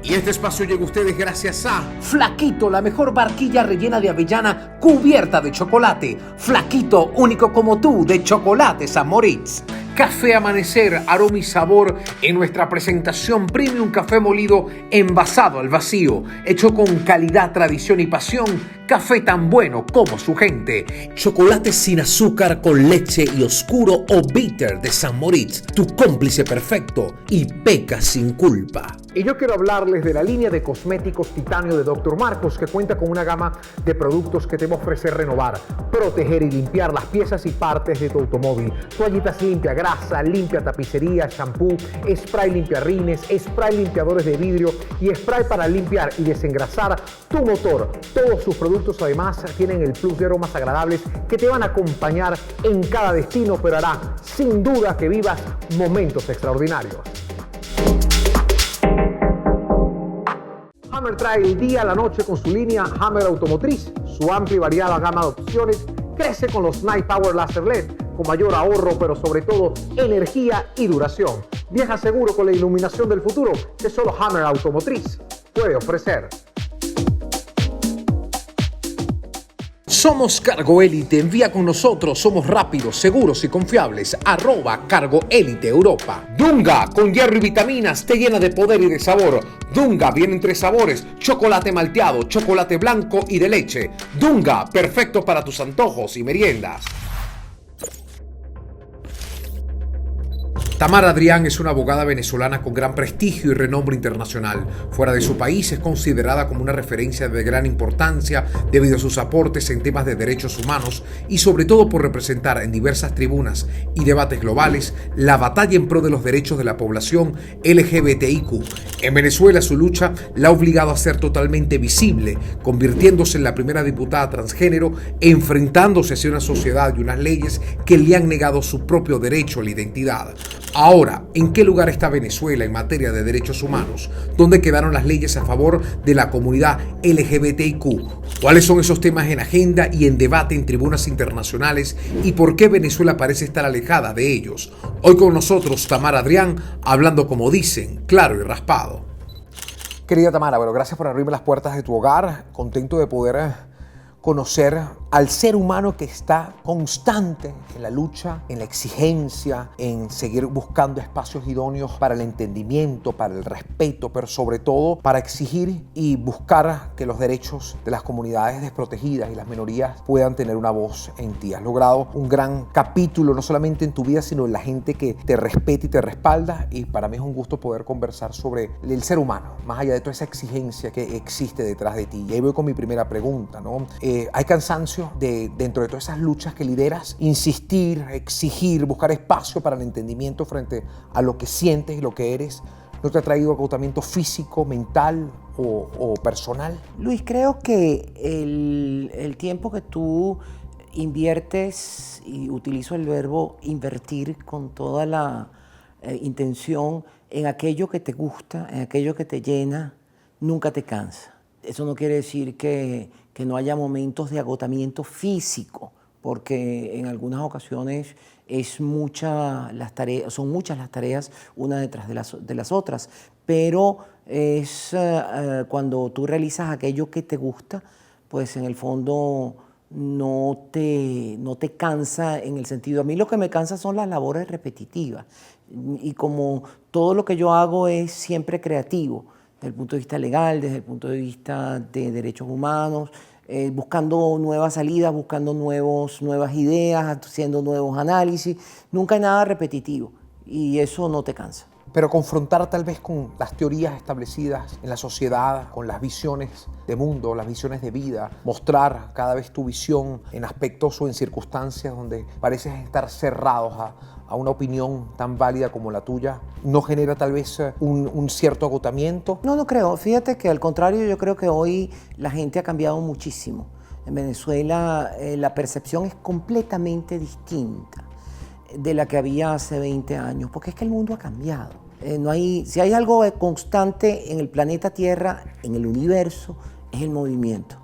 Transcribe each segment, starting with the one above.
Y este espacio llega a ustedes gracias a Flaquito, la mejor barquilla rellena de avellana cubierta de chocolate. Flaquito, único como tú, de chocolate San Moritz. Café Amanecer, aroma y sabor en nuestra presentación premium café molido envasado al vacío, hecho con calidad, tradición y pasión. Café tan bueno como su gente. Chocolate sin azúcar con leche y oscuro o bitter de San Moritz, tu cómplice perfecto y peca sin culpa. Y yo quiero hablarles de la línea de cosméticos Titanio de Dr. Marcos, que cuenta con una gama de productos que te va a ofrecer renovar, proteger y limpiar las piezas y partes de tu automóvil. Toallitas limpia grasa, limpia tapicería, shampoo, spray limpia rines, spray limpiadores de vidrio y spray para limpiar y desengrasar tu motor. Todos sus productos además tienen el plus de aromas agradables que te van a acompañar en cada destino, pero hará sin duda que vivas momentos extraordinarios. Hammer trae el día a la noche con su línea Hammer Automotriz. Su amplia y variada gama de opciones crece con los Night Power Laser LED, con mayor ahorro, pero sobre todo energía y duración. Viaja seguro con la iluminación del futuro que solo Hammer Automotriz puede ofrecer. Somos Cargo Élite, envía con nosotros, somos rápidos, seguros y confiables. @Cargo Élite Europa. Dunga, con hierro y vitaminas, te llena de poder y de sabor. Dunga viene en 3 sabores: chocolate malteado, chocolate blanco y de leche. Dunga, perfecto para tus antojos y meriendas. Tamara Adrián es una abogada venezolana con gran prestigio y renombre internacional. Fuera de su país es considerada como una referencia de gran importancia debido a sus aportes en temas de derechos humanos y sobre todo por representar en diversas tribunas y debates globales la batalla en pro de los derechos de la población LGBTIQ. En Venezuela su lucha la ha obligado a ser totalmente visible, convirtiéndose en la primera diputada transgénero, enfrentándose hacia una sociedad y unas leyes que le han negado su propio derecho a la identidad. Ahora, ¿en qué lugar está Venezuela en materia de derechos humanos? ¿Dónde quedaron las leyes a favor de la comunidad LGBTIQ? ¿Cuáles son esos temas en agenda y en debate en tribunas internacionales? ¿Y por qué Venezuela parece estar alejada de ellos? Hoy con nosotros Tamara Adrián, hablando como dicen, claro y raspado. Querida Tamara, bueno, gracias por abrirme las puertas de tu hogar. Contento de poder conocer al ser humano que está constante en la lucha, en la exigencia, en seguir buscando espacios idóneos para el entendimiento, para el respeto, pero sobre todo para exigir y buscar que los derechos de las comunidades desprotegidas y las minorías puedan tener una voz en ti. Has logrado un gran capítulo, no solamente en tu vida, sino en la gente que te respeta y te respalda, y para mí es un gusto poder conversar sobre el ser humano, más allá de toda esa exigencia que existe detrás de ti. Y ahí voy con mi primera pregunta, ¿no? Hay cansancio dentro de todas esas luchas que lideras, insistir, exigir, buscar espacio para el entendimiento frente a lo que sientes y lo que eres. ¿No te ha traído agotamiento físico, mental o personal? Luis, creo que el tiempo que tú inviertes, y utilizo el verbo invertir con toda la intención en aquello que te gusta, en aquello que te llena, nunca te cansa. Eso no quiere decir que no haya momentos de agotamiento físico, porque en algunas ocasiones son muchas las tareas una detrás de las otras, pero es cuando tú realizas aquello que te gusta, pues en el fondo no te cansa en el sentido. A mí lo que me cansa son las labores repetitivas, y como todo lo que yo hago es siempre creativo, desde el punto de vista legal, desde el punto de vista de derechos humanos, buscando nuevas salidas, buscando nuevas ideas, haciendo nuevos análisis. Nunca hay nada repetitivo y eso no te cansa. Pero confrontar tal vez con las teorías establecidas en la sociedad, con las visiones de mundo, las visiones de vida, mostrar cada vez tu visión en aspectos o en circunstancias donde pareces estar cerrados a una opinión tan válida como la tuya, ¿no genera tal vez un cierto agotamiento? No creo. Fíjate que al contrario, yo creo que hoy la gente ha cambiado muchísimo. En Venezuela la percepción es completamente distinta de la que había hace 20 años, porque es que el mundo ha cambiado. Si hay algo constante en el planeta Tierra, en el universo, es el movimiento.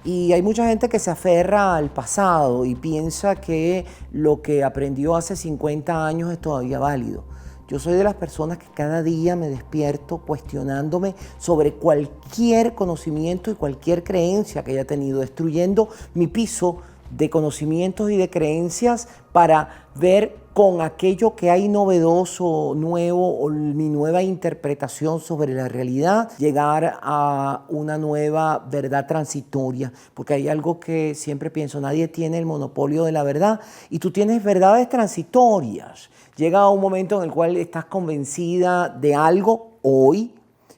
Y hay mucha gente que se aferra al pasado y piensa que lo que aprendió hace 50 años es todavía válido. Yo soy de las personas que cada día me despierto cuestionándome sobre cualquier conocimiento y cualquier creencia que haya tenido, destruyendo mi piso de conocimientos y de creencias para ver con aquello que hay novedoso, nuevo, o mi nueva interpretación sobre la realidad, llegar a una nueva verdad transitoria. Porque hay algo que siempre pienso, nadie tiene el monopolio de la verdad y tú tienes verdades transitorias. Llega un momento en el cual estás convencida de algo hoy,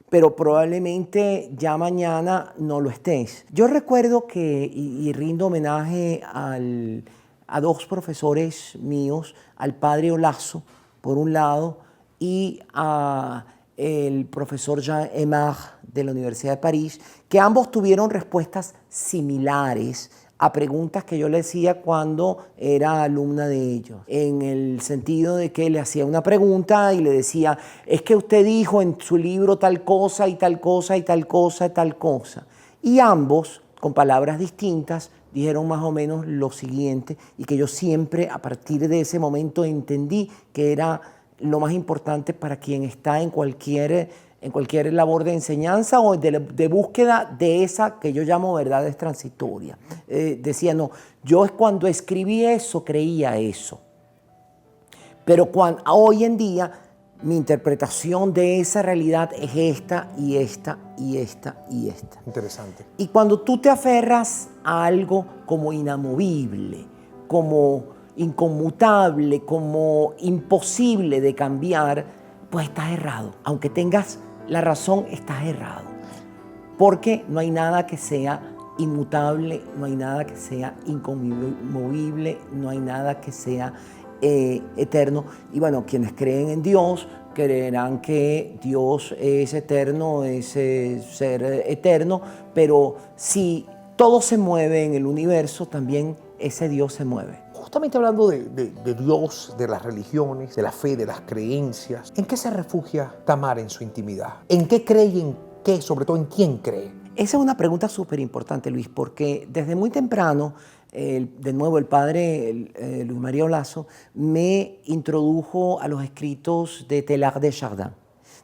pero probablemente ya mañana no lo estés. Yo recuerdo que, y rindo homenaje a dos profesores míos, al padre Olazo, por un lado, y a el profesor Jean Aimard de la Universidad de París, que ambos tuvieron respuestas similares a preguntas que yo le hacía cuando era alumna de ellos, en el sentido de que le hacía una pregunta y le decía, es que usted dijo en su libro tal cosa y tal cosa y tal cosa y tal cosa. Y ambos, con palabras distintas, dijeron más o menos lo siguiente, y que yo siempre a partir de ese momento entendí que era lo más importante para quien está en cualquier labor de enseñanza o de búsqueda de esa que yo llamo verdades transitorias. Decía, no, yo cuando escribí eso creía eso, pero hoy en día mi interpretación de esa realidad es esta y esta y esta y esta. Interesante. Y cuando tú te aferras a algo como inamovible, como inconmutable, como imposible de cambiar, pues estás errado. Aunque tengas la razón, estás errado. Porque no hay nada que sea inmutable, no hay nada que sea inconmovible, no hay nada que sea eterno. Y bueno, quienes creen en Dios creerán que Dios es eterno, es ser eterno, pero si todo se mueve en el universo, también ese Dios se mueve. Justamente hablando de Dios, de las religiones, de la fe, de las creencias, ¿en qué se refugia Tamara en su intimidad? ¿En qué cree y en qué, sobre todo en quién cree? Esa es una pregunta súper importante, Luis, porque desde muy temprano, de nuevo, el padre Luis María Olazo me introdujo a los escritos de Teilhard de Chardin.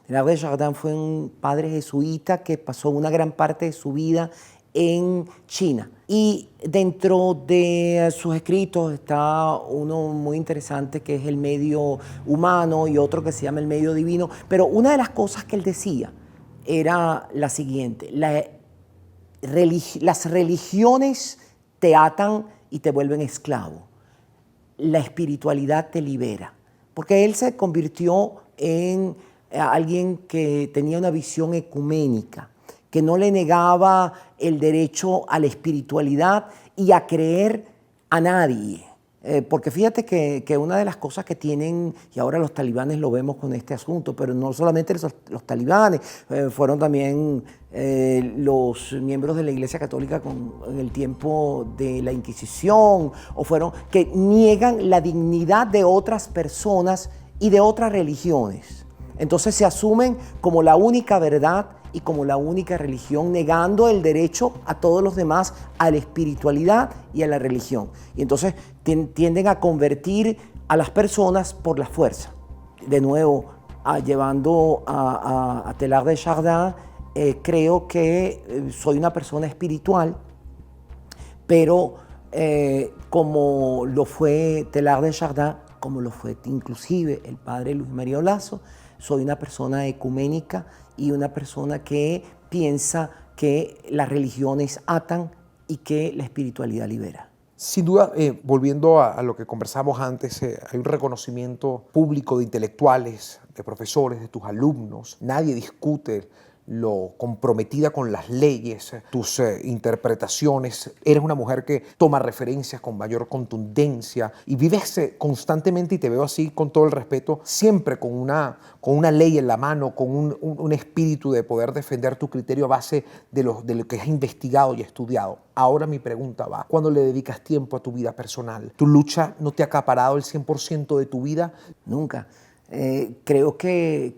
Teilhard de Chardin fue un padre jesuita que pasó una gran parte de su vida en China. Y dentro de sus escritos está uno muy interesante que es el medio humano y otro que se llama el medio divino. Pero una de las cosas que él decía era la siguiente: las religiones te atan y te vuelven esclavo. La espiritualidad te libera. Porque él se convirtió en alguien que tenía una visión ecuménica, que no le negaba el derecho a la espiritualidad y a creer a nadie. Porque fíjate que una de las cosas que tienen, y ahora los talibanes lo vemos con este asunto, pero no solamente los talibanes, fueron también los miembros de la Iglesia Católica en el tiempo de la Inquisición, o fueron que niegan la dignidad de otras personas y de otras religiones. Entonces se asumen como la única verdad y como la única religión, negando el derecho a todos los demás a la espiritualidad y a la religión. Y entonces tienden a convertir a las personas por la fuerza. De nuevo, llevando a Teilhard de Chardin, creo que soy una persona espiritual, pero como lo fue Teilhard de Chardin, como lo fue inclusive el padre Luis María Olazo, soy una persona ecuménica y una persona que piensa que las religiones atan y que la espiritualidad libera. Sin duda, volviendo a lo que conversamos antes, hay un reconocimiento público de intelectuales, de profesores, de tus alumnos. Nadie discute lo comprometida con las leyes, tus interpretaciones. Eres una mujer que toma referencias con mayor contundencia y vives constantemente, y te veo así con todo el respeto, siempre con una ley en la mano, con un espíritu de poder defender tu criterio a base de lo que has investigado y estudiado. Ahora mi pregunta va: ¿cuándo le dedicas tiempo a tu vida personal? ¿Tu lucha no te ha acaparado el 100% de tu vida? Nunca. Creo que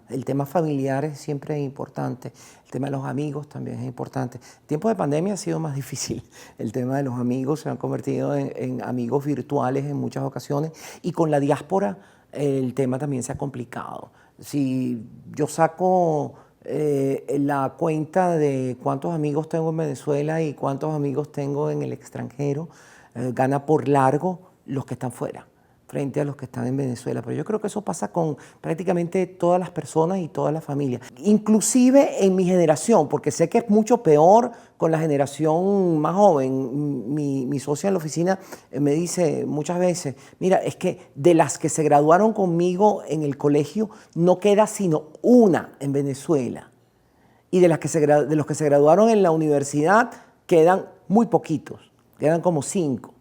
el tema familiar es siempre importante. El tema de los amigos también es importante. En tiempos de pandemia ha sido más difícil. El tema de los amigos se han convertido en amigos virtuales en muchas ocasiones. Y con la diáspora el tema también se ha complicado. Si yo saco la cuenta de cuántos amigos tengo en Venezuela y cuántos amigos tengo en el extranjero, gana por largo los que están fuera, frente a los que están en Venezuela. Pero yo creo que eso pasa con prácticamente todas las personas y todas las familias. Inclusive en mi generación, porque sé que es mucho peor con la generación más joven. Mi socia en la oficina me dice muchas veces, mira, es que de las que se graduaron conmigo en el colegio, no queda sino una en Venezuela. Y de los que se graduaron en la universidad, quedan muy poquitos, quedan como 5.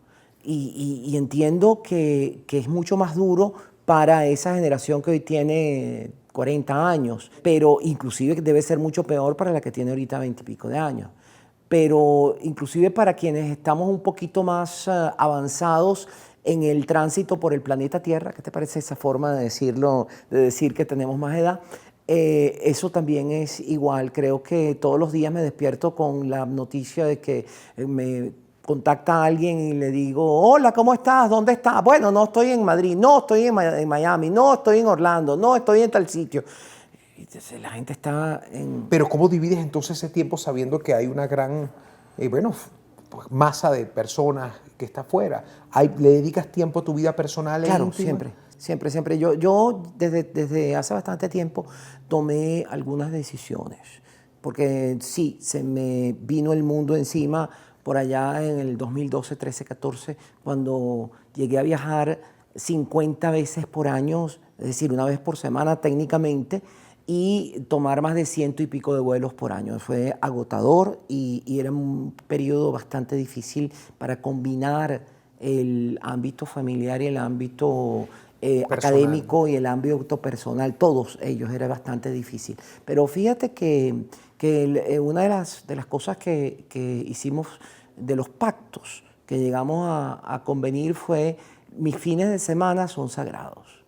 Y entiendo que es mucho más duro para esa generación que hoy tiene 40 años, pero inclusive debe ser mucho peor para la que tiene ahorita 20 y pico de años. Pero inclusive para quienes estamos un poquito más avanzados en el tránsito por el planeta Tierra, ¿qué te parece esa forma de decirlo, de decir que tenemos más edad? Eso también es igual. Creo que todos los días me despierto con la noticia de que me contacta a alguien y le digo, hola, ¿cómo estás? ¿Dónde estás? Bueno, no estoy en Madrid, no estoy en Miami, no estoy en Orlando, no estoy en tal sitio. Y entonces la gente está en... Pero ¿cómo divides entonces ese tiempo sabiendo que hay una gran, pues, masa de personas que está afuera? ¿Le dedicas tiempo a tu vida personal? Claro, íntima? siempre. Yo desde hace bastante tiempo tomé algunas decisiones, porque sí, se me vino el mundo encima por allá en el 2012, 13, 14, cuando llegué a viajar 50 veces por año, es decir, una vez por semana técnicamente, y tomar más de 100 y pico de vuelos por año. Fue agotador y era un periodo bastante difícil para combinar el ámbito familiar y el ámbito académico y el ámbito personal. Todos ellos era bastante difícil. Pero fíjate que una de las cosas que hicimos, de los pactos que llegamos a convenir, fue: mis fines de semana son sagrados.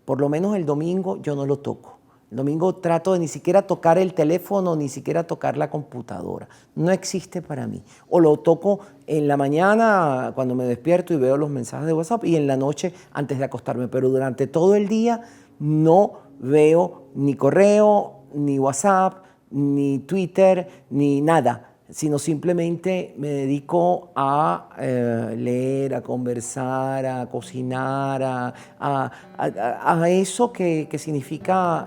Por lo menos el domingo yo no lo toco. El domingo trato de ni siquiera tocar el teléfono, ni siquiera tocar la computadora. No existe para mí. O lo toco en la mañana cuando me despierto y veo los mensajes de WhatsApp, y en la noche antes de acostarme. Pero durante todo el día no veo ni correo, ni WhatsApp, ni Twitter, ni nada, sino simplemente me dedico a leer, a conversar, a cocinar, a eso que significa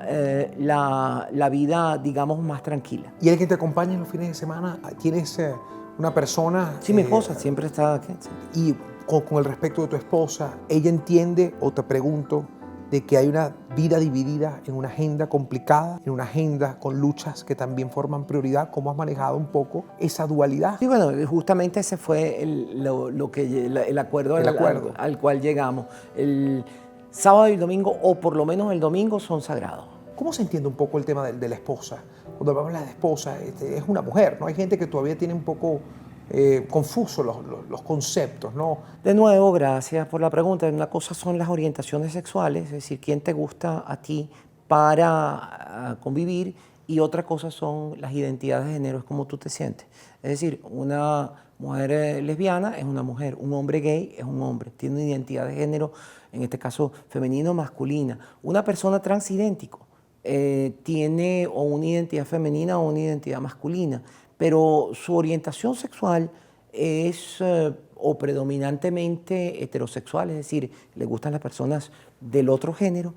la vida, digamos, más tranquila. ¿Y alguien te acompaña en los fines de semana? ¿Tienes una persona? Sí, mi esposa siempre está aquí. Sí. Y con el respecto de tu esposa, ¿ella entiende, o te pregunto, de que hay una vida dividida en una agenda complicada, en una agenda con luchas que también forman prioridad? ¿Cómo has manejado un poco esa dualidad? Sí, bueno, justamente ese fue el acuerdo, al cual llegamos. El sábado y el domingo, o por lo menos el domingo, son sagrados. ¿Cómo se entiende un poco el tema de la esposa? Cuando hablamos de esposa, es una mujer, ¿no? Hay gente que todavía tiene un poco confusos los conceptos, ¿no? De nuevo, gracias por la pregunta. Una cosa son las orientaciones sexuales, es decir, quién te gusta a ti para convivir, y otra cosa son las identidades de género, es cómo tú te sientes. Es decir, una mujer lesbiana es una mujer, un hombre gay es un hombre, tiene una identidad de género, en este caso femenino o masculina. Una persona transidéntico tiene o una identidad femenina o una identidad masculina, pero su orientación sexual es o predominantemente heterosexual, es decir, le gustan las personas del otro género,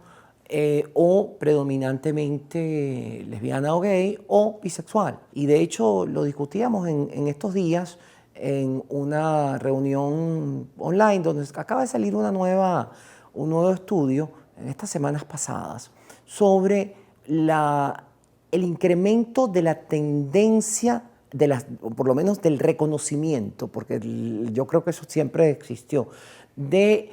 o predominantemente lesbiana o gay, o bisexual. Y de hecho lo discutíamos en estos días en una reunión online donde acaba de salir un nuevo estudio en estas semanas pasadas sobre el incremento de la tendencia, por lo menos del reconocimiento, porque yo creo que eso siempre existió, de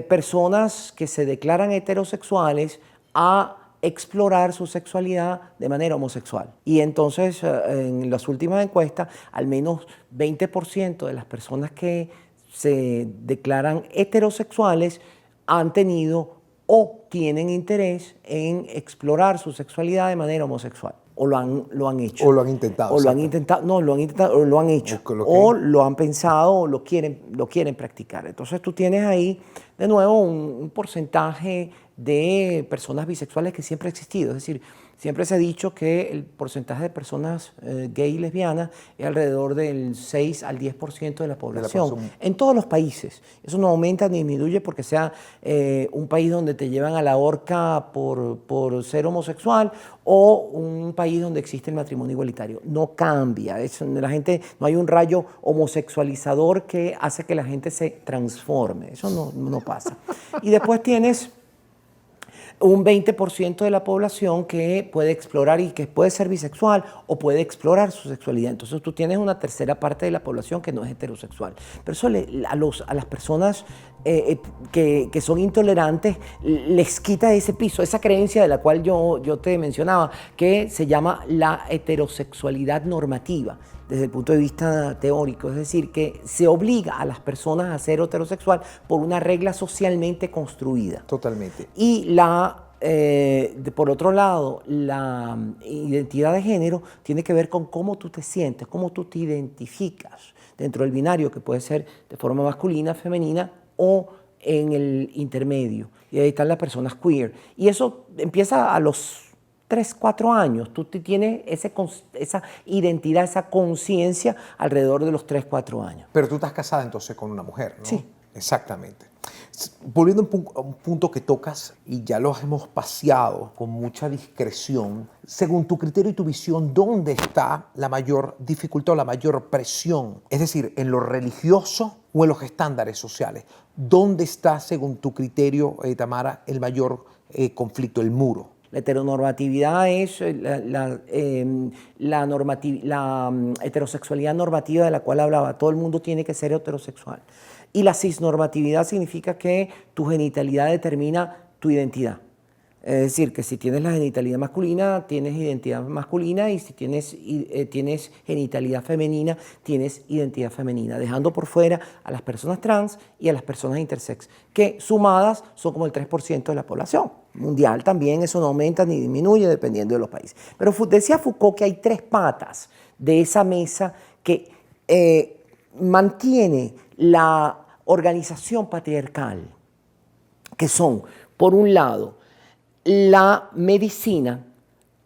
personas que se declaran heterosexuales a explorar su sexualidad de manera homosexual. Y entonces, en las últimas encuestas, al menos 20% de las personas que se declaran heterosexuales han tenido o tienen interés en explorar su sexualidad de manera homosexual. o lo han hecho. O lo han intentado. O lo han intentado, no, lo han intentado, o lo han hecho. O lo han pensado o lo quieren practicar. Entonces tú tienes ahí, de nuevo, un porcentaje de personas bisexuales que siempre ha existido. Es decir, siempre se ha dicho que el porcentaje de personas gay y lesbianas es alrededor del 6 al 10% de la población. En todos los países. Eso no aumenta ni disminuye porque sea un país donde te llevan a la horca por ser homosexual o un país donde existe el matrimonio igualitario. No cambia. No hay un rayo homosexualizador que hace que la gente se transforme. Eso no pasa. Y después tienes un 20% de la población que puede explorar y que puede ser bisexual o puede explorar su sexualidad. Entonces tú tienes una tercera parte de la población que no es heterosexual. Pero eso a las personas que son intolerantes les quita ese piso, esa creencia de la cual yo te mencionaba, que se llama la heterosexualidad normativa desde el punto de vista teórico, es decir, que se obliga a las personas a ser heterosexual por una regla socialmente construida. Totalmente. Y por otro lado, la identidad de género tiene que ver con cómo tú te sientes, cómo tú te identificas dentro del binario, que puede ser de forma masculina, femenina o en el intermedio. Y ahí están las personas queer. Y eso empieza a los 3, 4 años. Tú tienes esa identidad, esa conciencia alrededor de los 3, 4 años. Pero tú estás casada entonces con una mujer, ¿no? Sí. Exactamente. Volviendo a un punto que tocas, y ya lo hemos paseado con mucha discreción, según tu criterio y tu visión, ¿dónde está la mayor dificultad o la mayor presión? Es decir, ¿en lo religioso o en los estándares sociales? ¿Dónde está, según tu criterio, Tamara, el mayor conflicto, el muro? La heteronormatividad es la heterosexualidad normativa de la cual hablaba. Todo el mundo tiene que ser heterosexual. Y la cisnormatividad significa que tu genitalidad determina tu identidad. Es decir, que si tienes la genitalidad masculina, tienes identidad masculina, y si tienes genitalidad femenina, tienes identidad femenina, dejando por fuera a las personas trans y a las personas intersex, que sumadas son como el 3% de la población mundial. También eso no aumenta ni disminuye dependiendo de los países. Pero decía Foucault que hay 3 patas de esa mesa que mantiene la organización patriarcal, que son, por un lado, la medicina,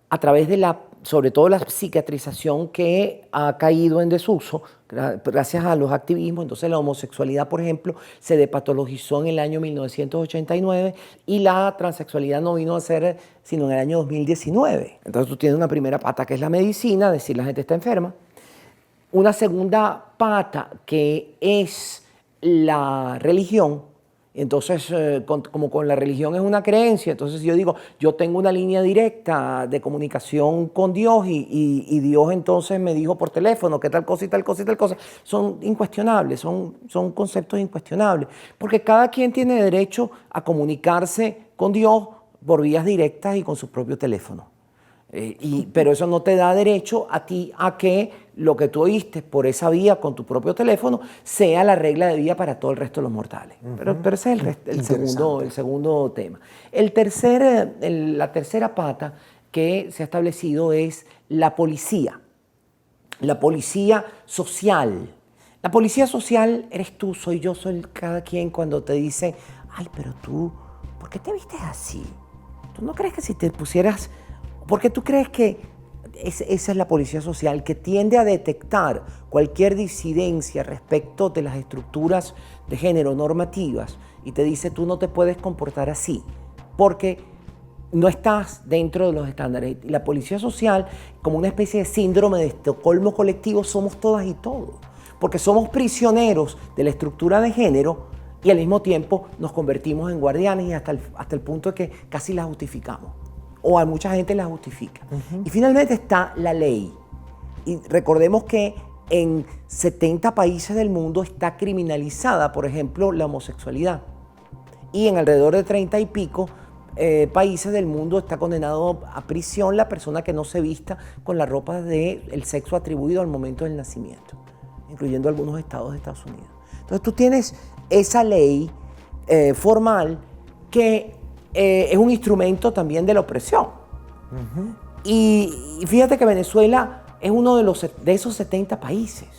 a través de sobre todo la psiquiatrización que ha caído en desuso gracias a los activismos. Entonces la homosexualidad, por ejemplo, se depatologizó en el año 1989 y la transexualidad no vino a ser sino en el año 2019. Entonces tú tienes una primera pata que es la medicina, decir la gente está enferma. Una segunda pata que es la religión. Entonces, como con la religión es una creencia, entonces yo digo, yo tengo una línea directa de comunicación con Dios y Dios entonces me dijo por teléfono que tal cosa y tal cosa y tal cosa. Son incuestionables, son conceptos incuestionables, porque cada quien tiene derecho a comunicarse con Dios por vías directas y con su propio teléfono. Pero eso no te da derecho a ti a que lo que tú oíste por esa vía con tu propio teléfono sea la regla de vida para todo el resto de los mortales. Pero ese es el segundo tema. La tercera pata que se ha establecido es la policía social. La policía social eres tú, soy yo, soy cada quien cuando te dice, ay, pero tú, ¿por qué te vistes así? ¿Tú no crees que si te pusieras... ¿Por qué tú crees que esa es la policía social, que tiende a detectar cualquier disidencia respecto de las estructuras de género normativas y te dice tú no te puedes comportar así porque no estás dentro de los estándares? Y la policía social, como una especie de síndrome de Estocolmo colectivo, somos todas y todos, porque somos prisioneros de la estructura de género y al mismo tiempo nos convertimos en guardianes y hasta el punto de que casi la justificamos. O a mucha gente la justifica. Y finalmente está la ley. Y recordemos que en 70 países del mundo está criminalizada, por ejemplo, la homosexualidad. Y en alrededor de 30 y pico países del mundo está condenado a prisión la persona que no se vista con la ropa del sexo atribuido al momento del nacimiento, incluyendo algunos estados de Estados Unidos. Entonces tú tienes esa ley formal que es un instrumento también de la opresión. Y fíjate que Venezuela es uno de esos 70 países.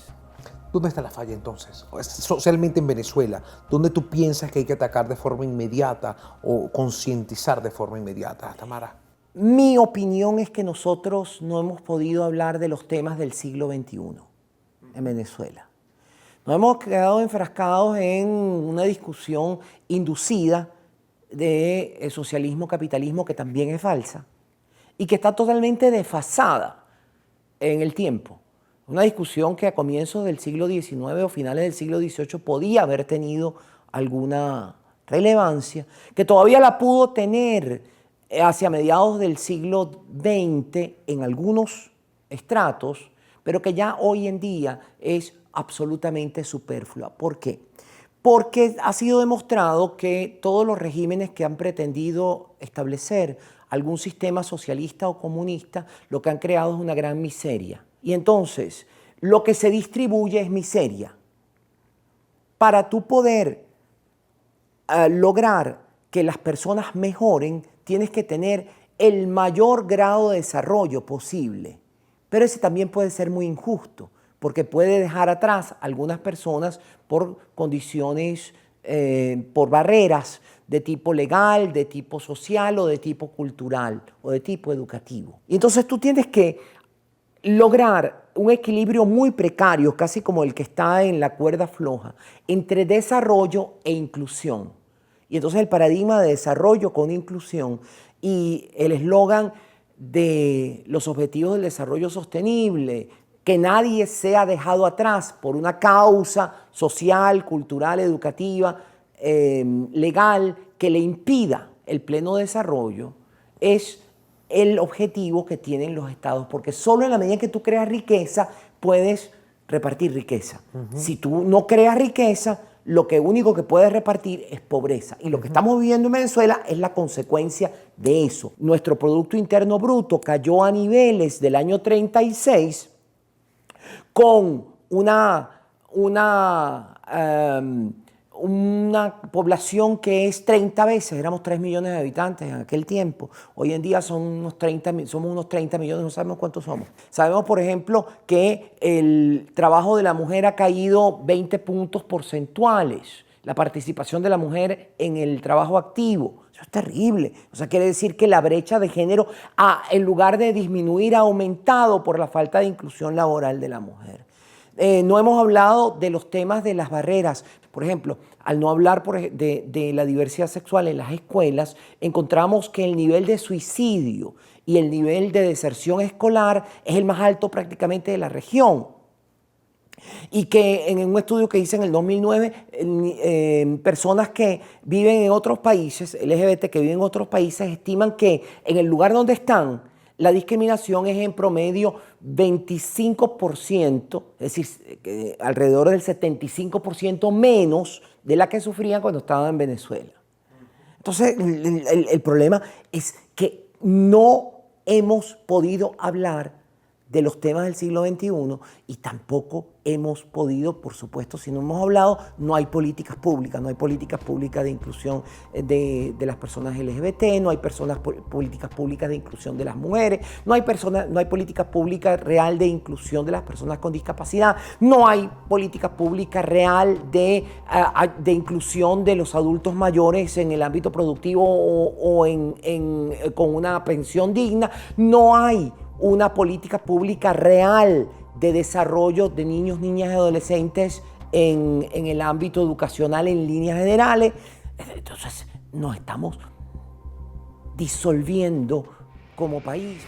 ¿Dónde está la falla entonces? Socialmente en Venezuela, ¿dónde tú piensas que hay que atacar de forma inmediata o concientizar de forma inmediata, Tamara? Mi opinión es que nosotros no hemos podido hablar de los temas del siglo XXI en Venezuela. Nos hemos quedado enfrascados en una discusión inducida de socialismo, capitalismo, que también es falsa y que está totalmente desfasada en el tiempo. Una discusión que a comienzos del siglo XIX o finales del siglo XVIII podía haber tenido alguna relevancia, que todavía la pudo tener hacia mediados del siglo XX en algunos estratos, pero que ya hoy en día es absolutamente superflua. ¿Por qué? Porque ha sido demostrado que todos los regímenes que han pretendido establecer algún sistema socialista o comunista, lo que han creado es una gran miseria. Y entonces, lo que se distribuye es miseria. Para tú poder lograr que las personas mejoren, tienes que tener el mayor grado de desarrollo posible. Pero ese también puede ser muy injusto, porque puede dejar atrás a algunas personas por condiciones, por barreras de tipo legal, de tipo social o de tipo cultural o de tipo educativo. Y entonces tú tienes que lograr un equilibrio muy precario, casi como el que está en la cuerda floja, entre desarrollo e inclusión. Y entonces el paradigma de desarrollo con inclusión y el eslogan de los objetivos del desarrollo sostenible, que nadie sea dejado atrás por una causa social, cultural, educativa, legal, que le impida el pleno desarrollo, es el objetivo que tienen los estados, porque solo en la medida que tú creas riqueza puedes repartir riqueza. Si tú no creas riqueza, lo único que puedes repartir es pobreza. Y lo que estamos viviendo en Venezuela es la consecuencia de eso. Nuestro Producto Interno Bruto cayó a niveles del año 36 con una población que es 30 veces, éramos 3 millones de habitantes en aquel tiempo. Hoy en día somos unos 30 millones, no sabemos cuántos somos. Sabemos, por ejemplo, que el trabajo de la mujer ha caído 20 puntos porcentuales, la participación de la mujer en el trabajo activo. Eso es terrible. O sea, quiere decir que la brecha de género, en lugar de disminuir, ha aumentado por la falta de inclusión laboral de la mujer. No hemos hablado de los temas de las barreras. Por ejemplo, al no hablar de la diversidad sexual en las escuelas, encontramos que el nivel de suicidio y el nivel de deserción escolar es el más alto prácticamente de la región. Y que en un estudio que hice en el 2009, personas que viven en otros países, LGBT que viven en otros países, estiman que en el lugar donde están, la discriminación es en promedio 25%, es decir, alrededor del 75% menos de la que sufrían cuando estaban en Venezuela. Entonces, el problema es que no hemos podido hablar de los temas del siglo XXI y tampoco hemos podido, por supuesto, si no hemos hablado, no hay políticas públicas, no hay políticas públicas de inclusión de las personas LGBT, no hay políticas públicas de inclusión de las mujeres, no hay políticas públicas real de inclusión de las personas con discapacidad, no hay política pública real de inclusión de los adultos mayores en el ámbito productivo o con una pensión digna, no hay una política pública real de desarrollo de niños, niñas y adolescentes en el ámbito educacional en líneas generales. Entonces nos estamos disolviendo como país.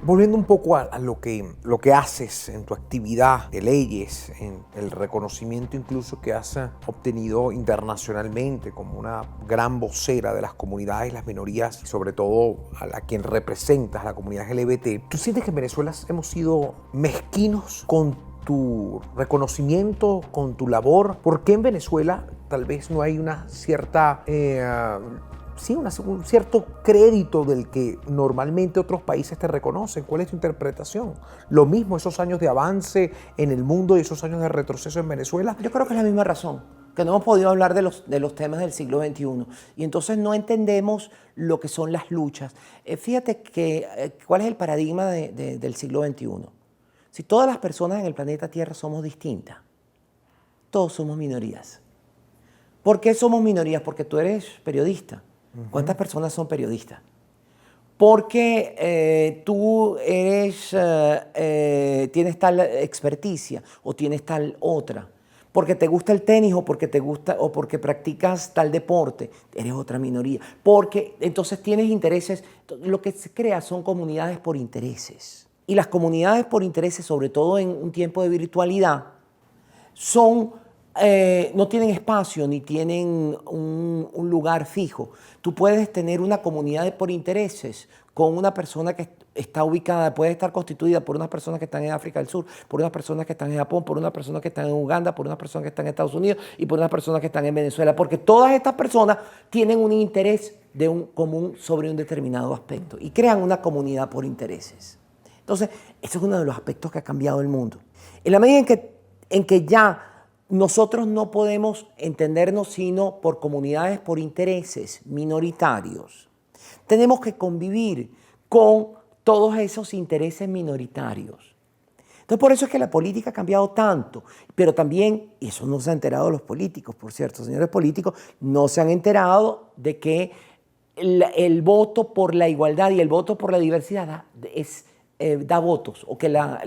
Volviendo un poco a lo que haces en tu actividad de leyes, en el reconocimiento incluso que has obtenido internacionalmente como una gran vocera de las comunidades, las minorías y sobre todo a quien representas, a la comunidad LGBT, ¿tú sientes que en Venezuela hemos sido mezquinos con tu reconocimiento, con tu labor? ¿Por qué en Venezuela tal vez no hay una cierta... un cierto crédito del que normalmente otros países te reconocen? ¿Cuál es tu interpretación? ¿Lo mismo esos años de avance en el mundo y esos años de retroceso en Venezuela? Yo creo que es la misma razón. que no hemos podido hablar de los temas del siglo XXI. Y entonces no entendemos lo que son las luchas. Fíjate que, ¿cuál es el paradigma del siglo XXI? Si todas las personas en el planeta Tierra somos distintas, todos somos minorías. ¿Por qué somos minorías? Porque tú eres periodista. ¿Cuántas personas son periodistas? Porque tú tienes tal experticia o tienes tal otra. Porque te gusta el tenis o porque practicas tal deporte, eres otra minoría. Porque entonces tienes intereses, lo que se crea son comunidades por intereses. Y las comunidades por intereses, sobre todo en un tiempo de virtualidad, no tienen espacio ni tienen un lugar fijo. Tú puedes tener una comunidad por intereses con una persona que está ubicada, puede estar constituida por unas personas que están en África del Sur, por unas personas que están en Japón, por unas personas que están en Uganda, por unas personas que están en Estados Unidos y por unas personas que están en Venezuela, porque todas estas personas tienen un interés común sobre un determinado aspecto y crean una comunidad por intereses. Entonces, ese es uno de los aspectos que ha cambiado el mundo. En la medida en que ya nosotros no podemos entendernos sino por comunidades por intereses minoritarios, tenemos que convivir con todos esos intereses minoritarios. Entonces, por eso es que la política ha cambiado tanto, pero también, y eso no se han enterado los políticos, por cierto, señores políticos, no se han enterado de que el voto por la igualdad y el voto por la diversidad da votos, o que la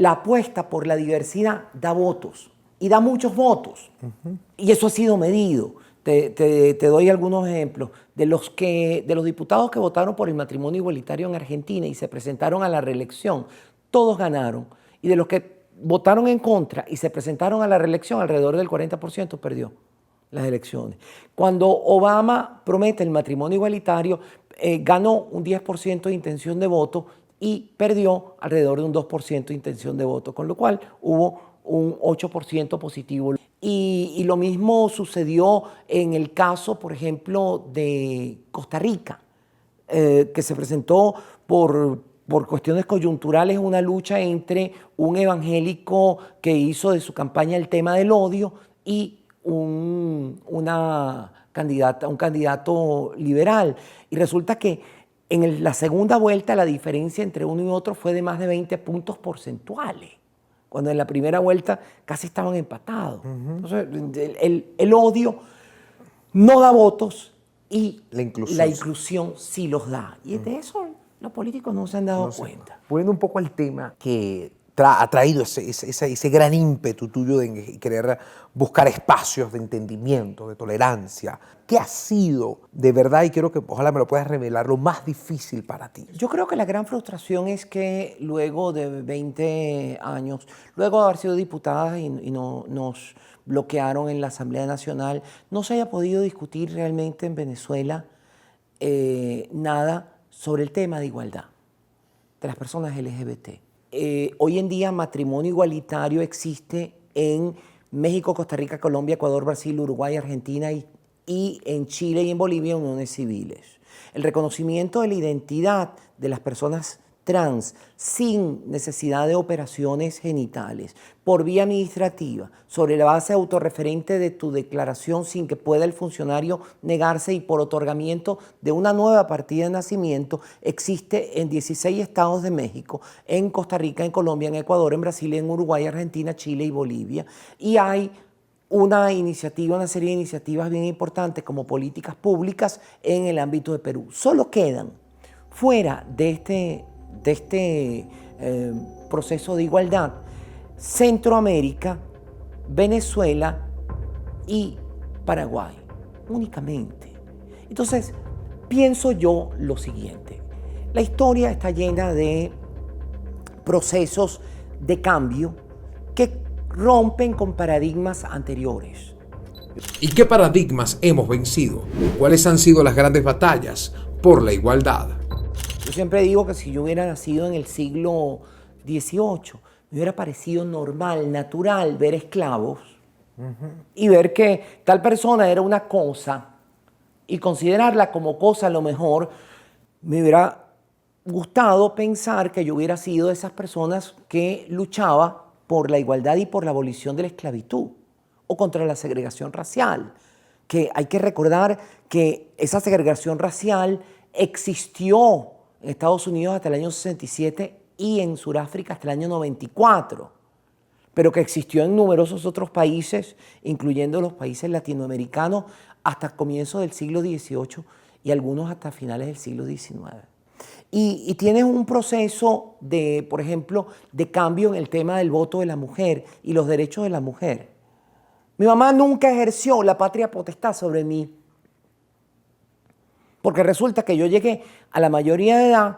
apuesta por la diversidad da votos, y da muchos votos, y eso ha sido medido. Te doy algunos ejemplos de los diputados que votaron por el matrimonio igualitario en Argentina y se presentaron a la reelección, todos ganaron, y de los que votaron en contra y se presentaron a la reelección, alrededor del 40% perdió las elecciones. Cuando Obama promete el matrimonio igualitario, ganó un 10% de intención de voto y perdió alrededor de un 2% de intención de voto, con lo cual hubo un 8% positivo. Y lo mismo sucedió en el caso, por ejemplo, de Costa Rica, que se presentó por cuestiones coyunturales una lucha entre un evangélico que hizo de su campaña el tema del odio y un candidato liberal. Y resulta que en la segunda vuelta la diferencia entre uno y otro fue de más de 20 puntos porcentuales, cuando en la primera vuelta casi estaban empatados. Entonces, el odio no da votos y la inclusión sí los da. Y de eso los políticos no se han dado cuenta. Volviendo un poco al tema que ha traído ese gran ímpetu tuyo de querer buscar espacios de entendimiento, de tolerancia. ¿Qué ha sido de verdad, y quiero que ojalá me lo puedas revelar, lo más difícil para ti? Yo creo que la gran frustración es que luego de 20 años, luego de haber sido diputada y nos bloquearon en la Asamblea Nacional, no se haya podido discutir realmente en Venezuela nada sobre el tema de igualdad de las personas LGBT. Hoy en día matrimonio igualitario existe en México, Costa Rica, Colombia, Ecuador, Brasil, Uruguay, Argentina y en Chile y en Bolivia uniones civiles. El reconocimiento de la identidad de las personas trans sin necesidad de operaciones genitales, por vía administrativa, sobre la base autorreferente de tu declaración sin que pueda el funcionario negarse y por otorgamiento de una nueva partida de nacimiento, existe en 16 estados de México, en Costa Rica, en Colombia, en Ecuador, en Brasil, en Uruguay, Argentina, Chile y Bolivia. Y hay una serie de iniciativas bien importantes como políticas públicas en el ámbito de Perú. Solo quedan fuera de este proceso de igualdad Centroamérica, Venezuela y Paraguay, únicamente. Entonces, pienso yo lo siguiente. La historia está llena de procesos de cambio que rompen con paradigmas anteriores. ¿Y qué paradigmas hemos vencido? ¿Cuáles han sido las grandes batallas por la igualdad? Yo siempre digo que si yo hubiera nacido en el siglo XVIII, me hubiera parecido normal, natural ver esclavos y ver que tal persona era una cosa y considerarla como cosa a lo mejor. Me hubiera gustado pensar que yo hubiera sido de esas personas que luchaba por la igualdad y por la abolición de la esclavitud. o contra la segregación racial. Que hay que recordar que esa segregación racial existió en Estados Unidos hasta el año 67 y en Sudáfrica hasta el año 94, pero que existió en numerosos otros países, incluyendo los países latinoamericanos, hasta comienzos del siglo XVIII y algunos hasta finales del siglo XIX. Y tienes un proceso de, por ejemplo, de cambio en el tema del voto de la mujer y los derechos de la mujer. Mi mamá nunca ejerció la patria potestad sobre mí, porque resulta que yo llegué a la mayoría de edad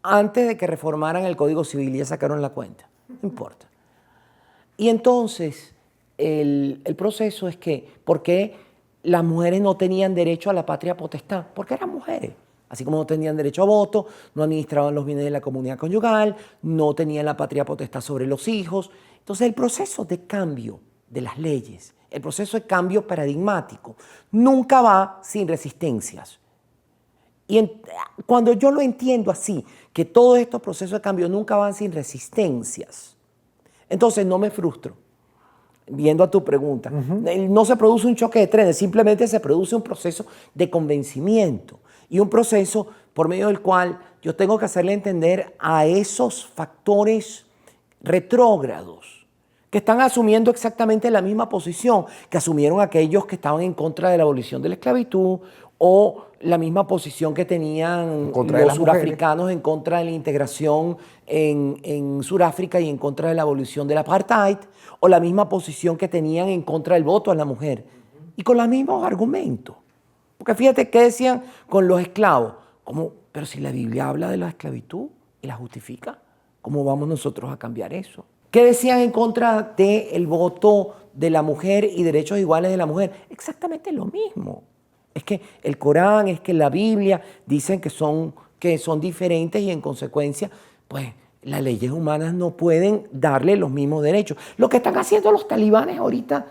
antes de que reformaran el Código Civil y ya sacaron la cuenta. No importa. Y entonces el proceso es que, ¿por qué las mujeres no tenían derecho a la patria potestad? Porque eran mujeres. Así como no tenían derecho a voto, no administraban los bienes de la comunidad conyugal, no tenían la patria potestad sobre los hijos. Entonces el proceso de cambio de las leyes, el proceso de cambio paradigmático, nunca va sin resistencias. Y cuando yo lo entiendo así, que todos estos procesos de cambio nunca van sin resistencias, entonces no me frustro. Viendo a tu pregunta, no se produce un choque de trenes, simplemente se produce un proceso de convencimiento y un proceso por medio del cual yo tengo que hacerle entender a esos factores retrógrados que están asumiendo exactamente la misma posición que asumieron aquellos que estaban en contra de la abolición de la esclavitud o la misma posición que tenían los surafricanos en contra de la integración en Sudáfrica y en contra de la abolición del apartheid, o la misma posición que tenían en contra del voto a la mujer, y con los mismos argumentos. Porque fíjate qué decían con los esclavos, como, pero si la Biblia habla de la esclavitud y la justifica, ¿cómo vamos nosotros a cambiar eso? ¿Qué decían en contra del voto de la mujer y derechos iguales de la mujer? Exactamente lo mismo. Es que el Corán, es que la Biblia dicen que son diferentes y en consecuencia, pues las leyes humanas no pueden darle los mismos derechos. Lo que están haciendo los talibanes ahorita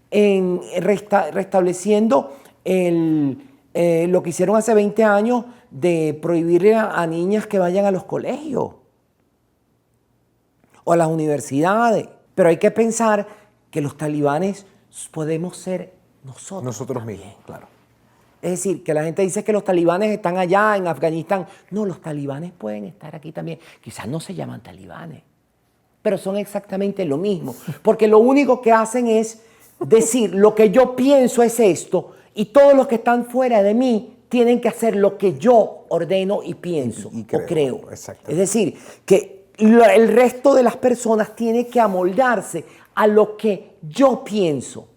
en restableciendo lo que hicieron hace 20 años de prohibirle a niñas que vayan a los colegios o a las universidades. Pero hay que pensar que los talibanes podemos ser nosotros mismos, claro. Es decir, que la gente dice que los talibanes están allá en Afganistán. No, los talibanes pueden estar aquí también. Quizás no se llaman talibanes, pero son exactamente lo mismo. Porque lo único que hacen es decir, lo que yo pienso es esto, y todos los que están fuera de mí tienen que hacer lo que yo ordeno y pienso o creo. Es decir, que el resto de las personas tiene que amoldarse a lo que yo pienso,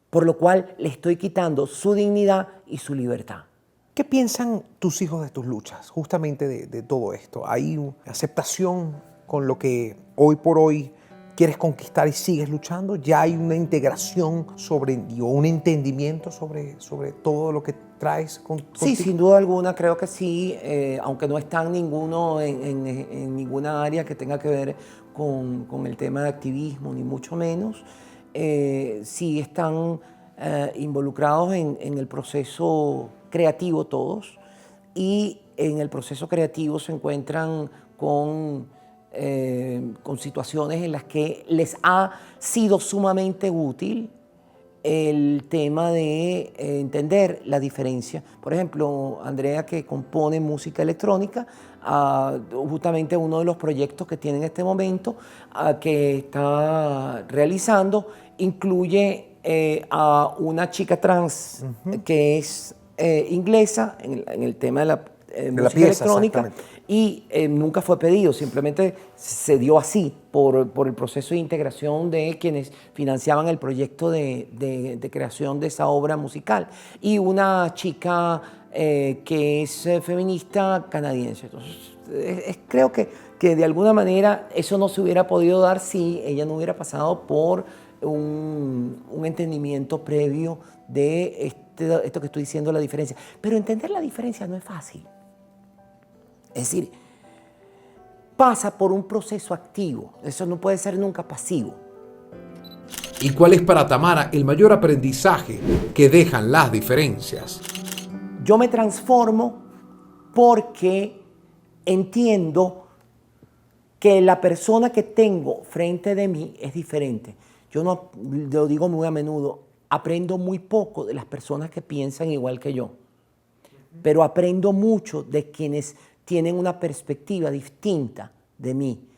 por lo cual le estoy quitando su dignidad y su libertad. ¿Qué piensan tus hijos de tus luchas, justamente de todo esto? ¿Hay una aceptación con lo que hoy por hoy quieres conquistar y sigues luchando? ¿Ya hay una integración o un entendimiento sobre todo lo que traes contigo? Sí, sin duda alguna, creo que sí, aunque no están ninguno en ninguna área que tenga que ver con el tema de activismo, ni mucho menos. Sí están involucrados en el proceso creativo todos, y en el proceso creativo se encuentran con situaciones en las que les ha sido sumamente útil el tema de entender la diferencia. Por ejemplo, Andrea, que compone música electrónica, justamente uno de los proyectos que tiene en este momento, que está realizando, incluye a una chica trans que es inglesa en el tema de la música electrónica, y nunca fue pedido, simplemente se dio así por el proceso de integración de quienes financiaban el proyecto de creación de esa obra musical, y una chica que es feminista canadiense. Entonces, creo que de alguna manera eso no se hubiera podido dar si ella no hubiera pasado por un entendimiento previo de esto que estoy diciendo, la diferencia. Pero entender la diferencia no es fácil. Es decir, pasa por un proceso activo. Eso no puede ser nunca pasivo. ¿Y cuál es para Tamara el mayor aprendizaje que dejan las diferencias? Yo me transformo porque entiendo que la persona que tengo frente de mí es diferente. Yo no, lo digo muy a menudo, aprendo muy poco de las personas que piensan igual que yo, pero aprendo mucho de quienes tienen una perspectiva distinta de mí.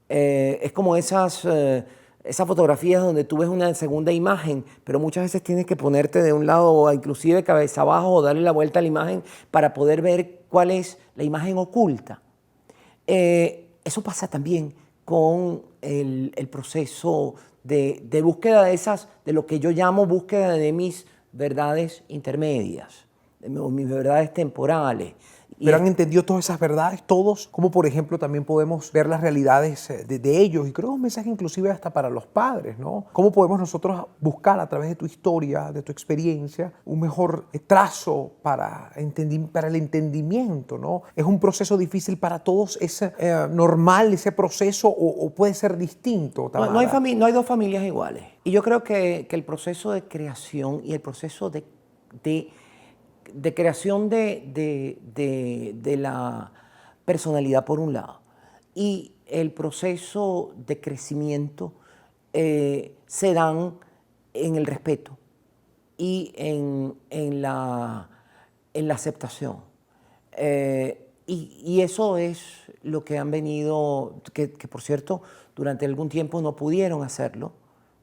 Es como esas fotografías donde tú ves una segunda imagen, pero muchas veces tienes que ponerte de un lado o inclusive cabeza abajo o darle la vuelta a la imagen para poder ver cuál es la imagen oculta. Eso pasa también con el proceso de búsqueda de lo que yo llamo búsqueda de mis verdades intermedias, de mis verdades temporales. Pero han entendido todas esas verdades, todos, como por ejemplo también podemos ver las realidades de ellos, y creo que es un mensaje inclusive hasta para los padres, ¿no? ¿Cómo podemos nosotros buscar a través de tu historia, de tu experiencia, un mejor trazo para el entendimiento, ¿no? ¿Es un proceso difícil para todos? ¿Es normal ese proceso o puede ser distinto, Tamara? No hay dos familias iguales. Y yo creo que el proceso de creación y el proceso de creación de la personalidad por un lado y el proceso de crecimiento se dan en el respeto y en la aceptación. Y eso es lo que han venido, que por cierto durante algún tiempo no pudieron hacerlo,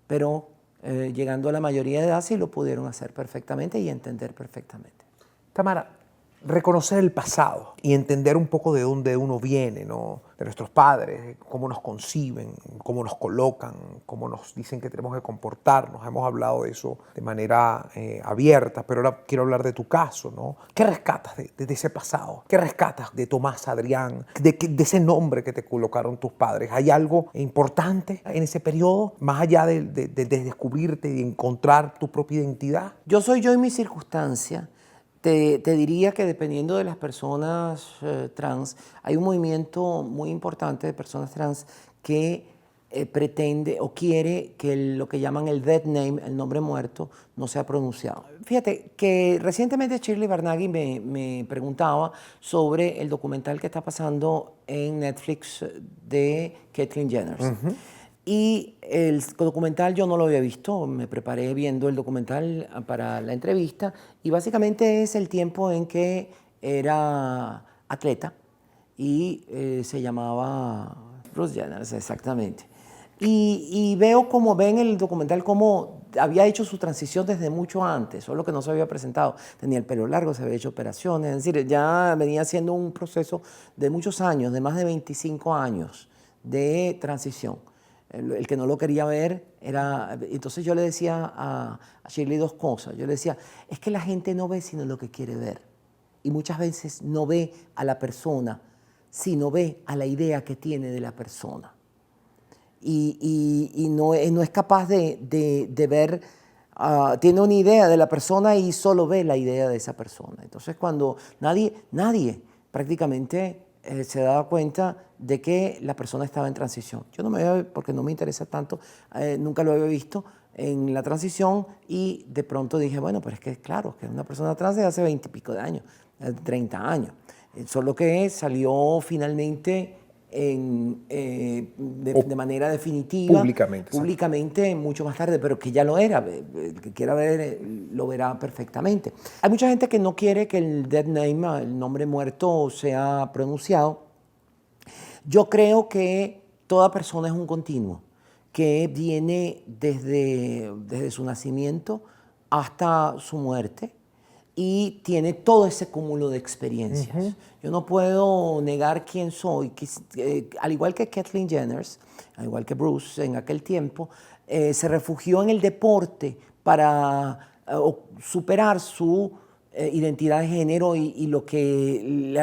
pero llegando a la mayoría de edad sí lo pudieron hacer perfectamente y entender perfectamente. Tamara, reconocer el pasado y entender un poco de dónde uno viene, ¿no? De nuestros padres, cómo nos conciben, cómo nos colocan, cómo nos dicen que tenemos que comportarnos. Hemos hablado de eso de manera abierta, pero ahora quiero hablar de tu caso, ¿no? ¿Qué rescatas de ese pasado? ¿Qué rescatas de Tomás Adrián, de ese nombre que te colocaron tus padres? ¿Hay algo importante en ese periodo, más allá de descubrirte y de encontrar tu propia identidad? Yo soy yo en mi circunstancia. Te diría que dependiendo de las personas trans, hay un movimiento muy importante de personas trans que pretende o quiere que lo que llaman el dead name, el nombre muerto, no sea pronunciado. Fíjate que recientemente Shirley Barnaghi me preguntaba sobre el documental que está pasando en Netflix de Caitlyn Jenner. Uh-huh. Y el documental yo no lo había visto, me preparé viendo el documental para la entrevista y básicamente es el tiempo en que era atleta y se llamaba Bruce Jenner, exactamente. Y veo como ven el documental cómo había hecho su transición desde mucho antes, solo que no se había presentado. Tenía el pelo largo, se había hecho operaciones, es decir, ya venía haciendo un proceso de muchos años, de más de 25 años de transición. El que no lo quería ver era... Entonces yo le decía a Shirley dos cosas. Yo le decía, es que la gente no ve sino lo que quiere ver. Y muchas veces no ve a la persona, sino ve a la idea que tiene de la persona. Y no es capaz de ver... tiene una idea de la persona y solo ve la idea de esa persona. Entonces cuando nadie prácticamente... se daba cuenta de que la persona estaba en transición. Yo no me veo porque no me interesa tanto, nunca lo había visto en la transición y de pronto dije, bueno, pero es que claro, que es una persona trans de hace 20 y pico de años, 30 años. Solo que salió finalmente de manera definitiva, públicamente mucho más tarde, pero que ya lo era. El que quiera ver lo verá perfectamente. Hay mucha gente que no quiere que el dead name, el nombre muerto, sea pronunciado. Yo creo que toda persona es un continuo que viene desde su nacimiento hasta su muerte y tiene todo ese cúmulo de experiencias. Uh-huh. Yo no puedo negar quién soy. Al igual que Caitlyn Jenner, al igual que Bruce en aquel tiempo, se refugió en el deporte para superar su identidad de género y lo que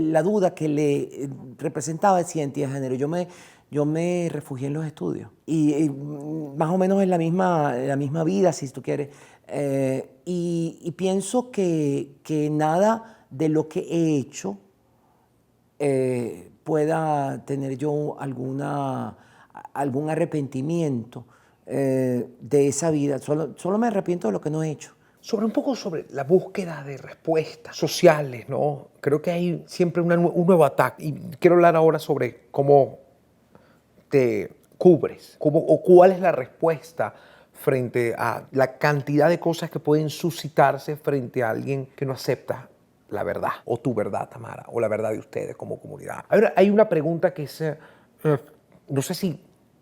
la duda que le representaba esa identidad de género. Yo me refugié en los estudios y más o menos en la misma vida, si tú quieres. Y pienso que nada de lo que he hecho pueda tener yo algún arrepentimiento de esa vida. Solo me arrepiento de lo que no he hecho. Un poco sobre la búsqueda de respuestas sociales, ¿no? Creo que hay siempre un nuevo ataque. Y quiero hablar ahora sobre cómo te cubres? ¿O cuál es la respuesta frente a la cantidad de cosas que pueden suscitarse frente a alguien que no acepta la verdad, o tu verdad, Tamara, o la verdad de ustedes como comunidad? Ahora, hay una pregunta que es, no sé si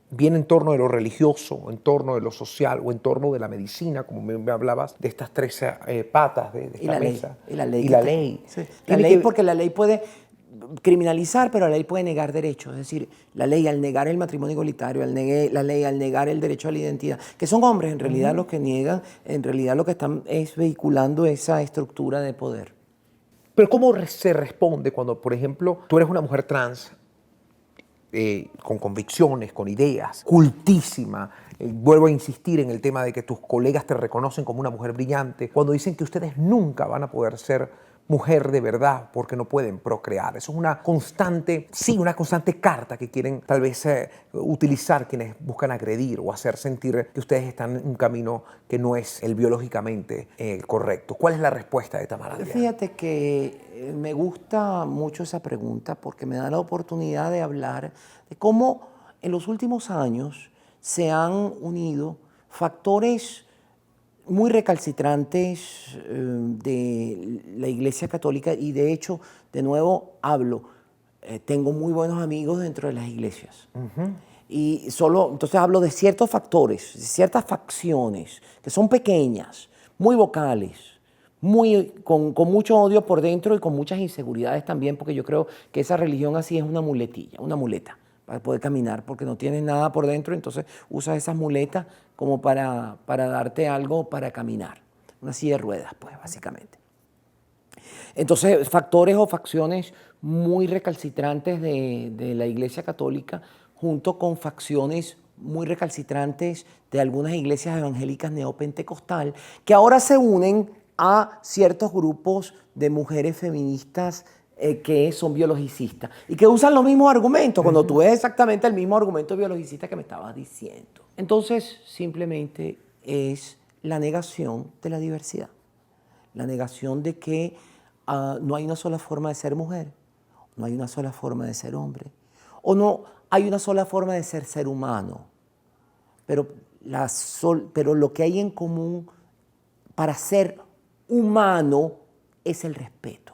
viene en torno de lo religioso, en torno de lo social o en torno de la medicina, como me hablabas de estas tres patas de esta mesa. Y la ley. Y la ley. Sí. La ley, porque la ley puede criminalizar, pero la ley puede negar derechos. Es decir, la ley al negar el matrimonio igualitario, la ley al negar el derecho a la identidad, que son hombres en realidad los que niegan, en realidad lo que están es vehiculando esa estructura de poder. Pero ¿cómo se responde cuando, por ejemplo, tú eres una mujer trans con convicciones, con ideas, cultísima? Vuelvo a insistir en el tema de que tus colegas te reconocen como una mujer brillante, cuando dicen que ustedes nunca van a poder ser mujer de verdad porque no pueden procrear. Eso es una constante carta que quieren tal vez utilizar quienes buscan agredir o hacer sentir que ustedes están en un camino que no es el biológicamente correcto. ¿Cuál es la respuesta de Tamara? Fíjate que me gusta mucho esa pregunta porque me da la oportunidad de hablar de cómo en los últimos años se han unido factores muy recalcitrantes de la Iglesia Católica y de hecho, de nuevo hablo, tengo muy buenos amigos dentro de las iglesias. Y entonces hablo de ciertos factores, de ciertas facciones que son pequeñas, muy vocales, con mucho odio por dentro y con muchas inseguridades también, porque yo creo que esa religión así es una muletilla, una muleta para poder caminar, porque no tienes nada por dentro, entonces usas esas muletas como para darte algo para caminar. Una silla de ruedas, pues, básicamente. Entonces, factores o facciones muy recalcitrantes de la Iglesia Católica, junto con facciones muy recalcitrantes de algunas iglesias evangélicas neopentecostal, que ahora se unen a ciertos grupos de mujeres feministas que son biologicistas y que usan los mismos argumentos, cuando tú ves exactamente el mismo argumento biologicista que me estabas diciendo. Entonces, simplemente es la negación de la diversidad, la negación de que no hay una sola forma de ser mujer, no hay una sola forma de ser hombre, o no hay una sola forma de ser humano, pero lo que hay en común para ser humano es el respeto.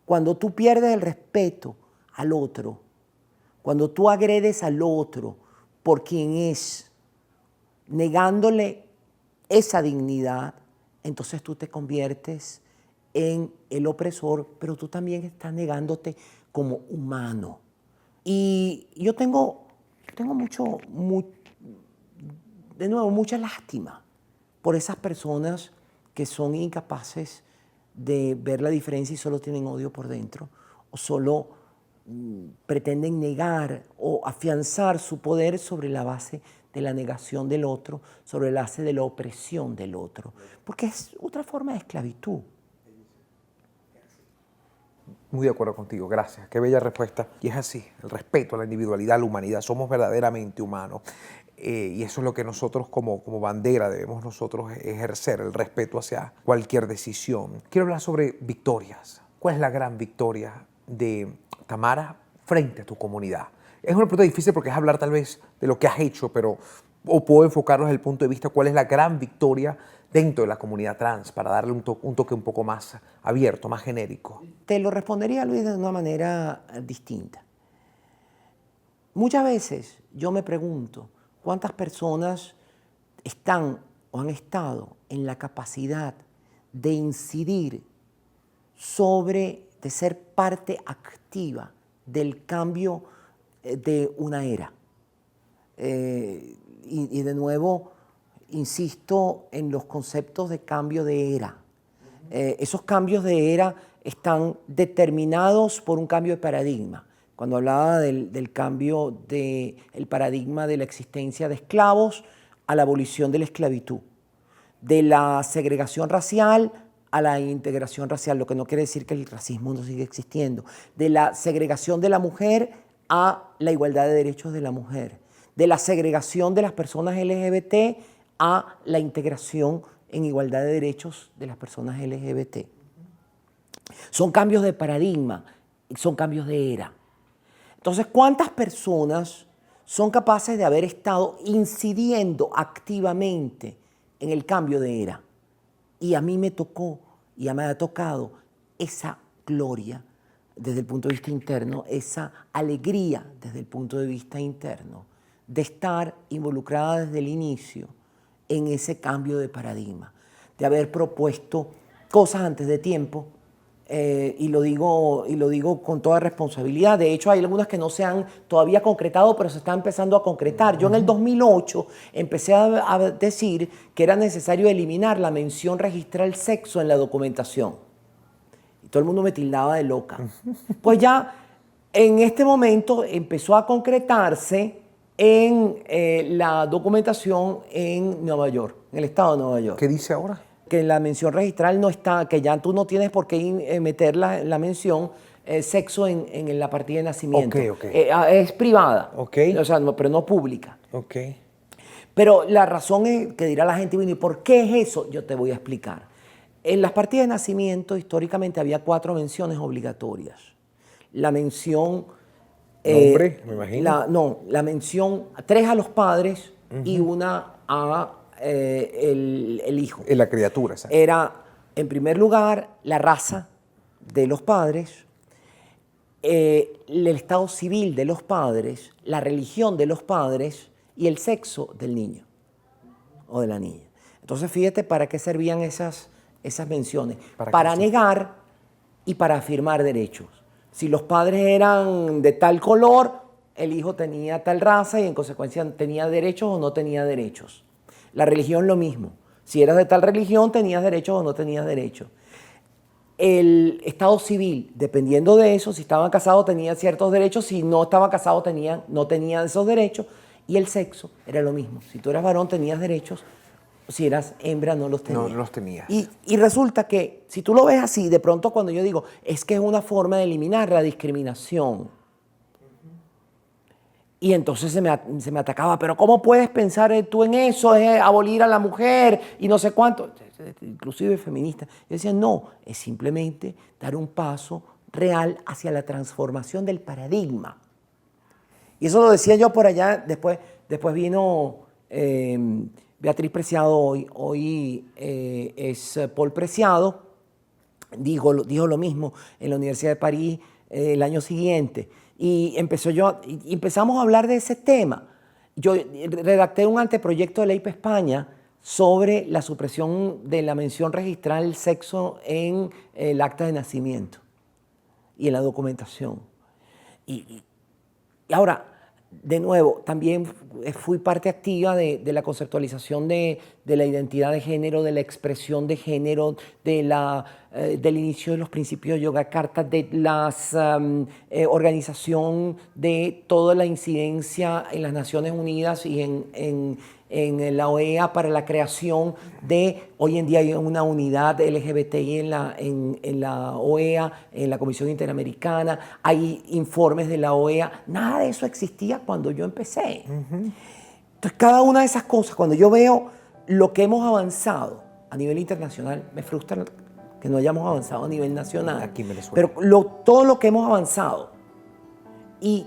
Cuando tú pierdes el respeto al otro, cuando tú agredes al otro por quien es, negándole esa dignidad, entonces tú te conviertes en el opresor, pero tú también estás negándote como humano. Y yo tengo mucha lástima por esas personas que son incapaces de ver la diferencia y solo tienen odio por dentro, o solo pretenden negar o afianzar su poder sobre la base de la negación del otro, sobre la base de la opresión del otro, porque es otra forma de esclavitud. Muy de acuerdo contigo, gracias. Qué bella respuesta. Y es así, el respeto a la individualidad, a la humanidad. Somos verdaderamente humanos. Y eso es lo que nosotros como bandera debemos nosotros ejercer, el respeto hacia cualquier decisión. Quiero hablar sobre victorias. ¿Cuál es la gran victoria de Tamara frente a tu comunidad? Es una pregunta difícil porque es hablar tal vez de lo que has hecho, o puedo enfocarlo desde el punto de vista cuál es la gran victoria dentro de la comunidad trans para darle un toque un poco más abierto, más genérico. Te lo respondería, Luis, de una manera distinta. Muchas veces yo me pregunto cuántas personas están o han estado en la capacidad de incidir de ser parte activa del cambio de una era. Y de nuevo, insisto en los conceptos de cambio de era. Esos cambios de era están determinados por un cambio de paradigma. Cuando hablaba del cambio del paradigma de la existencia de esclavos a la abolición de la esclavitud, de la segregación racial a la integración racial, lo que no quiere decir que el racismo no sigue existiendo, de la segregación de la mujer a la igualdad de derechos de la mujer, de la segregación de las personas LGBT a la integración en igualdad de derechos de las personas LGBT. Son cambios de paradigma, son cambios de era. Entonces, ¿cuántas personas son capaces de haber estado incidiendo activamente en el cambio de era. Y a mí me tocó, y me ha tocado esa gloria desde el punto de vista interno, esa alegría desde el punto de vista interno, de estar involucrada desde el inicio en ese cambio de paradigma, de haber propuesto cosas antes de tiempo, y lo digo con toda responsabilidad. De hecho, hay algunas que no se han todavía concretado, pero se están empezando a concretar. Yo en el 2008 empecé a decir que era necesario eliminar la mención registral sexo en la documentación. Y todo el mundo me tildaba de loca. Pues ya en este momento empezó a concretarse en la documentación en Nueva York, en el estado de Nueva York. ¿Qué dice ahora? Que la mención registral no está, que ya tú no tienes por qué meter la mención sexo en la partida de nacimiento. Ok. Es privada, Ok. o sea, pero no pública. Ok. Pero la razón es que dirá la gente, bueno, ¿y por qué es eso? Yo te voy a explicar. En las partidas de nacimiento, históricamente, había 4 menciones obligatorias. La mención... ¿Nombre, me imagino? La mención 3 a los padres y una a el hijo. En la criatura, ¿sabes? Era, en primer lugar, la raza de los padres, el estado civil de los padres, la religión de los padres y el sexo del niño o de la niña. Entonces, fíjate para qué servían esas menciones. Para negar y para afirmar derechos. Si los padres eran de tal color, el hijo tenía tal raza y en consecuencia tenía derechos o no tenía derechos. La religión lo mismo. Si eras de tal religión, tenías derechos o no tenías derechos. El estado civil, dependiendo de eso, si estaban casados tenían ciertos derechos, si no estaban casados no tenían esos derechos. Y el sexo era lo mismo. Si tú eras varón tenías derechos, si eras hembra no los tenías. No los tenías. Y resulta que, si tú lo ves así, de pronto cuando yo digo, es que es una forma de eliminar la discriminación. Y entonces se me atacaba, pero ¿cómo puedes pensar tú en eso? Es abolir a la mujer y no sé cuánto. Inclusive feminista. Yo decía, no, es simplemente dar un paso real hacia la transformación del paradigma. Y eso lo decía yo por allá, después vino Beatriz Preciado, hoy es Paul Preciado, dijo lo mismo en la Universidad de París el año siguiente. Y empezamos a hablar de ese tema. Yo redacté un anteproyecto de ley para España sobre la supresión de la mención registral del sexo en el acta de nacimiento y en la documentación. Y ahora, de nuevo, también fui parte activa de la conceptualización de la identidad de género, de la expresión de género, del inicio de los principios de Yogyakarta, de la organización de toda la incidencia en las Naciones Unidas y en la OEA para la creación de, hoy en día hay una unidad LGBTI en la OEA, en la Comisión Interamericana, hay informes de la OEA, nada de eso existía cuando yo empecé. Entonces, cada una de esas cosas, cuando yo veo lo que hemos avanzado a nivel internacional, me frustra que no hayamos avanzado a nivel nacional. Aquí en Venezuela. Pero todo lo que hemos avanzado y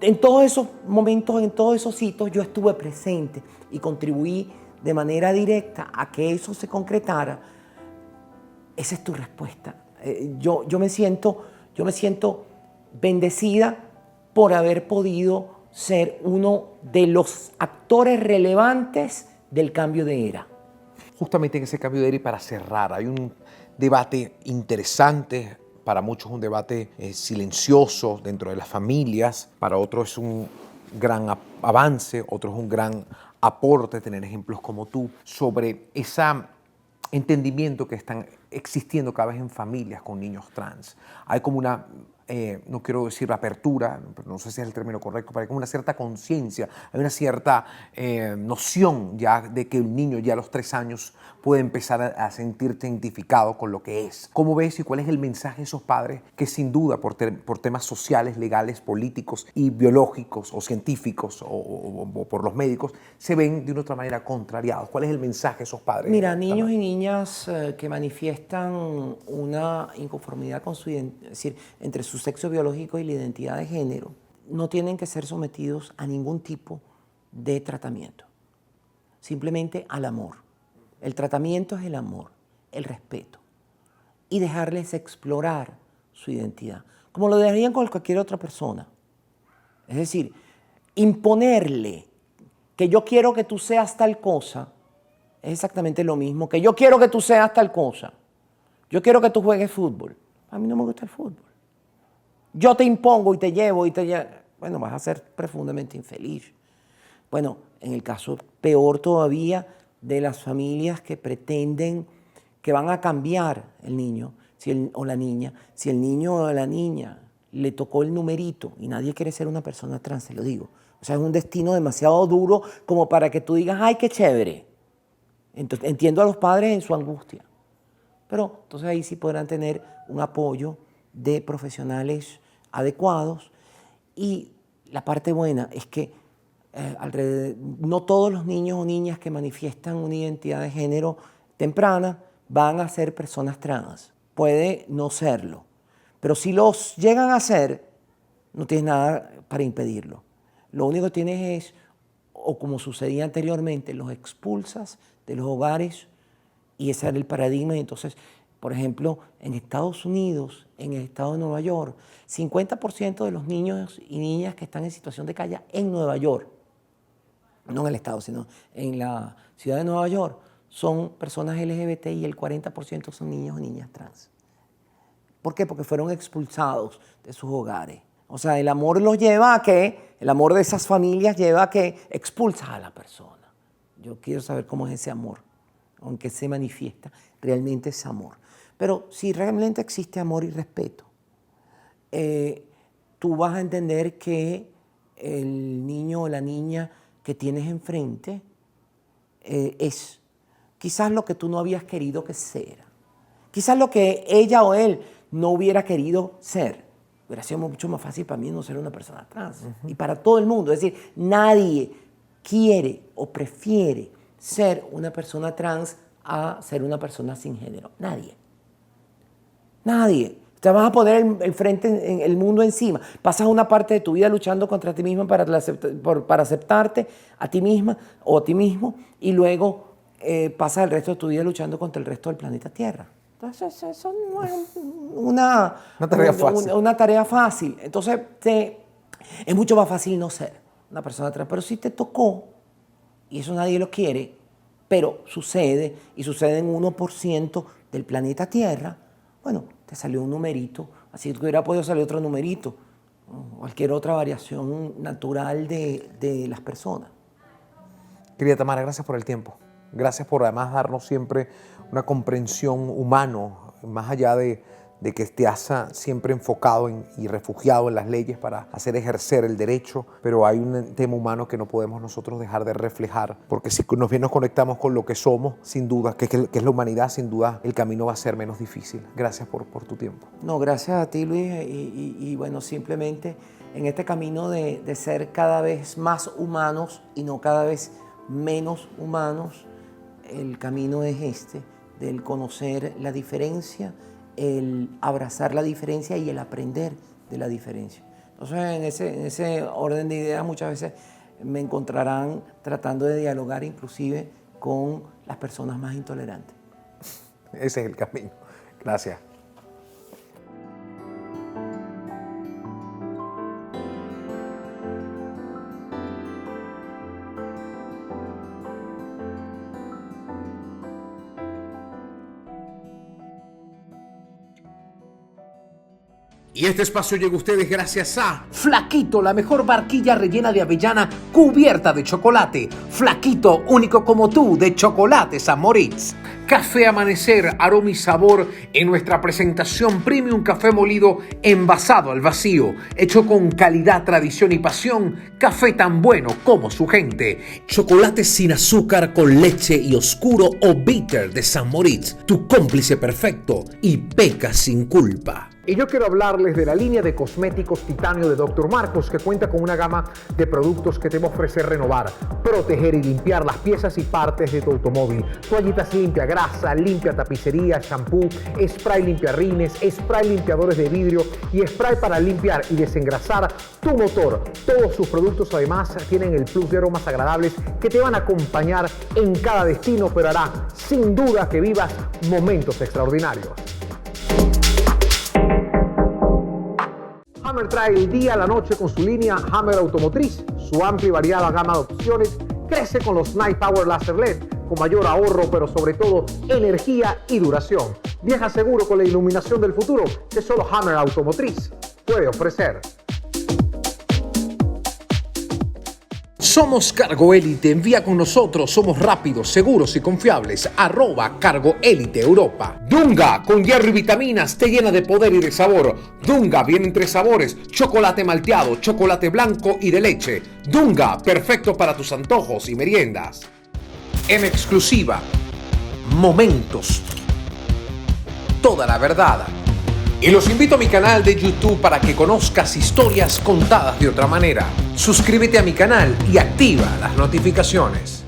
en todos esos momentos, en todos esos hitos, yo estuve presente y contribuí de manera directa a que eso se concretara. Esa es tu respuesta. Yo me siento bendecida por haber podido ser uno de los actores relevantes del cambio de era. Justamente en ese cambio de era, y para cerrar, hay un debate interesante. Para muchos un debate silencioso dentro de las familias, para otros es un gran avance, otros es un gran aporte tener ejemplos como tú sobre ese entendimiento que están existiendo cada vez en familias con niños trans. Hay como una, no quiero decir apertura, pero no sé si es el término correcto, pero hay como una cierta conciencia, hay una cierta noción ya de que el niño ya a los 3 años puede empezar a sentirse identificado con lo que es. ¿Cómo ves y cuál es el mensaje de esos padres que sin duda por temas sociales, legales, políticos y biológicos o científicos o por los médicos se ven de una otra manera contrariados? ¿Cuál es el mensaje de esos padres? Mira, niños y niñas que manifiestan una inconformidad con es decir, entre su sexo biológico y la identidad de género, no tienen que ser sometidos a ningún tipo de tratamiento, simplemente al amor. El tratamiento es el amor, el respeto, y dejarles explorar su identidad, como lo dejarían con cualquier otra persona. Es decir, imponerle que yo quiero que tú seas tal cosa es exactamente lo mismo que yo quiero que tú seas tal cosa. Yo quiero que tú juegues fútbol. A mí no me gusta el fútbol. Yo te impongo y te llevo bueno, vas a ser profundamente infeliz. Bueno, en el caso peor todavía de las familias que pretenden que van a cambiar el niño o la niña. Si el niño o la niña le tocó el numerito y nadie quiere ser una persona trans, se lo digo. O sea, es un destino demasiado duro como para que tú digas, ¡ay, qué chévere! Entonces, entiendo a los padres en su angustia. Pero entonces ahí sí podrán tener un apoyo de profesionales adecuados. Y la parte buena es que no todos los niños o niñas que manifiestan una identidad de género temprana van a ser personas trans. Puede no serlo. Pero si los llegan a ser, no tienes nada para impedirlo. Lo único que tienes es, o como sucedía anteriormente, los expulsas de los hogares y ese era el paradigma. Y entonces, por ejemplo, en Estados Unidos, en el estado de Nueva York, 50% de los niños y niñas que están en situación de calle en Nueva York, no en el estado, sino en la ciudad de Nueva York, son personas LGBT y el 40% son niños o niñas trans. ¿Por qué? Porque fueron expulsados de sus hogares. O sea, el amor los lleva a que, el amor de esas familias lleva a que expulsas a la persona. Yo quiero saber cómo es ese amor, aunque se manifiesta realmente ese amor. Pero si realmente existe amor y respeto, tú vas a entender que el niño o la niña que tienes enfrente es quizás lo que tú no habías querido que sea. Quizás lo que ella o él no hubiera querido ser. Hubiera sido mucho más fácil para mí no ser una persona trans. Y para todo el mundo. Es decir, nadie quiere o prefiere ser una persona trans a ser una persona sin género. Nadie. Nadie. Te vas a poner el mundo encima. Pasas una parte de tu vida luchando contra ti misma para aceptarte a ti misma o a ti mismo y luego pasas el resto de tu vida luchando contra el resto del planeta Tierra. Entonces, eso no es una tarea fácil. Entonces, es mucho más fácil no ser una persona trans. Pero si te tocó, y eso nadie lo quiere, pero sucede, y sucede en 1% del planeta Tierra, bueno, te salió un numerito, así que hubiera podido salir otro numerito, cualquier otra variación natural de las personas. Querida Tamara, gracias por el tiempo. Gracias por además darnos siempre una comprensión humano, más allá de que te has siempre enfocado y refugiado en las leyes para hacer ejercer el derecho, pero hay un tema humano que no podemos nosotros dejar de reflejar, porque si nos conectamos con lo que somos, sin duda, que es la humanidad, sin duda el camino va a ser menos difícil. Gracias por tu tiempo. No, gracias a ti, Luis, y bueno, simplemente en este camino de ser cada vez más humanos y no cada vez menos humanos, el camino es del conocer la diferencia, el abrazar la diferencia y el aprender de la diferencia. Entonces, en ese orden de ideas muchas veces me encontrarán tratando de dialogar inclusive con las personas más intolerantes. Ese es el camino. Gracias. Y este espacio llega a ustedes gracias a Flaquito, la mejor barquilla rellena de avellana cubierta de chocolate. Flaquito, único como tú, de chocolate St. Moritz. Café Amanecer, aroma y sabor en nuestra presentación Premium Café molido envasado al vacío. Hecho con calidad, tradición y pasión. Café tan bueno como su gente. Chocolate sin azúcar con leche y oscuro o bitter de St. Moritz. Tu cómplice perfecto y peca sin culpa. Y yo quiero hablarles de la línea de cosméticos titanio de Dr. Marcos, que cuenta con una gama de productos que te va a ofrecer renovar, proteger y limpiar las piezas y partes de tu automóvil. Toallitas limpia grasa, limpia tapicería, shampoo, spray limpia rines, spray limpiadores de vidrio y spray para limpiar y desengrasar tu motor. Todos sus productos además tienen el plus de aromas agradables que te van a acompañar en cada destino, pero hará sin duda que vivas momentos extraordinarios. Hammer trae el día a la noche con su línea Hammer Automotriz. Su amplia y variada gama de opciones crece con los Night Power Laser LED, con mayor ahorro, pero sobre todo energía y duración. Viaja seguro con la iluminación del futuro que solo Hammer Automotriz puede ofrecer. Somos Cargo Élite, envía con nosotros, somos rápidos, seguros y confiables. @CargoElite Europa. Dunga, con hierro y vitaminas, te llena de poder y de sabor. Dunga viene en 3 sabores: chocolate malteado, chocolate blanco y de leche. Dunga, perfecto para tus antojos y meriendas. En exclusiva, Momentos. Toda la verdad. Y los invito a mi canal de YouTube para que conozcas historias contadas de otra manera. Suscríbete a mi canal y activa las notificaciones.